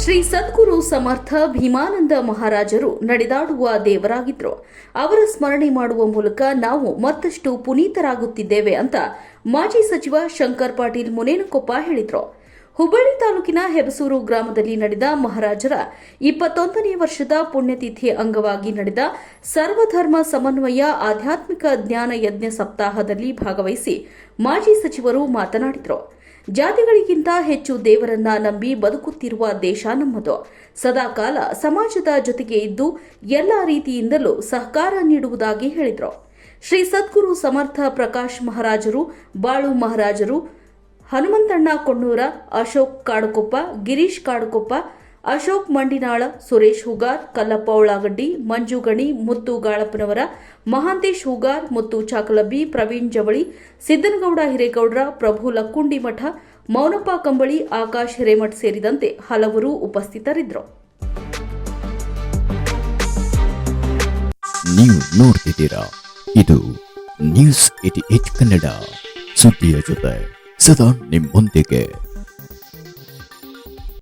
ಶ್ರೀ ಸದ್ಗುರು ಸಮರ್ಥ ಭೀಮಾನಂದ ಮಹಾರಾಜರು ನಡೆದಾಡುವ ದೇವರಾಗಿದ್ರು. ಅವರ ಸ್ಮರಣೆ ಮಾಡುವ ಮೂಲಕ ನಾವು ಮತ್ತಷ್ಟು ಪುನೀತರಾಗುತ್ತಿದ್ದೇವೆ ಅಂತ ಮಾಜಿ ಸಚಿವ ಶಂಕರ್ ಪಾಟೀಲ್ ಮುನೇನಕೊಪ್ಪ ಹೇಳಿದ್ರು. ಹುಬ್ಬಳ್ಳಿ ತಾಲೂಕಿನ ಹೆಬಸೂರು ಗ್ರಾಮದಲ್ಲಿ ನಡೆದ ಮಹಾರಾಜರ 21ನೇ ವರ್ಷದ ಪುಣ್ಯತಿಥಿ ಅಂಗವಾಗಿ ನಡೆದ ಸರ್ವಧರ್ಮ ಸಮನ್ವಯ ಆಧ್ಯಾತ್ಮಿಕ ಜ್ಞಾನ ಯಜ್ಞ ಸಪ್ತಾಹದಲ್ಲಿ ಭಾಗವಹಿಸಿ ಮಾಜಿ ಸಚಿವರು ಮಾತನಾಡಿದರು. ಜಾತಿಗಳಿಗಿಂತ ಹೆಚ್ಚು ದೇವರನ್ನ ನಂಬಿ ಬದುಕುತ್ತಿರುವ ದೇಶ ನಮ್ಮದು. ಸದಾಕಾಲ ಸಮಾಜದ ಜೊತೆಗೆ ಇದ್ದು ಎಲ್ಲ ರೀತಿಯಿಂದಲೂ ಸಹಕಾರ ನೀಡುವುದಾಗಿ ಹೇಳಿದರು. ಶ್ರೀ ಸದ್ಗುರು ಸಮರ್ಥ ಪ್ರಕಾಶ್ ಮಹಾರಾಜರು, ಬಾಳು ಮಹಾರಾಜರು, ಹನುಮಂತಣ್ಣ ಕೊಣ್ಣೂರ, ಅಶೋಕ್ ಕಾಡುಕೊಪ್ಪ, ಗಿರೀಶ್ ಕಾಡುಕೊಪ್ಪ, ಅಶೋಕ್ ಮಂಡಿನಾಳ, ಸುರೇಶ್ ಹುಗಾರ್, ಕಲ್ಲಪ್ಪ ಉಳ್ಳಾಗಡ್ಡಿ, ಮಂಜು ಗಣಿ, ಮುತ್ತು ಗಾಳಪ್ಪನವರ, ಮಹಾಂತೇಶ್ ಹುಗಾರ್, ಮುತ್ತು ಚಾಕಲಬ್ಬಿ, ಪ್ರವೀಣ್ ಜವಳಿ, ಸಿದ್ದನಗೌಡ ಹಿರೇಗೌಡ್ರ, ಪ್ರಭು ಲಕ್ಕುಂಡಿಮಠ, ಮೌನಪ್ಪ ಕಂಬಳಿ, ಆಕಾಶ್ ಹಿರೇಮಠ್ ಸೇರಿದಂತೆ ಹಲವರು ಉಪಸ್ಥಿತರಿದ್ದರು. ನೀವು ನೋಡ್ತಿದ್ದೀರಾ, ಇದು ನ್ಯೂಸ್ 88 ಕನ್ನಡ, ಸುದ್ದಿಯ ಜೊತೆ ಸದಾ ನಿಮ್ಮೊಂದಿಗೆ.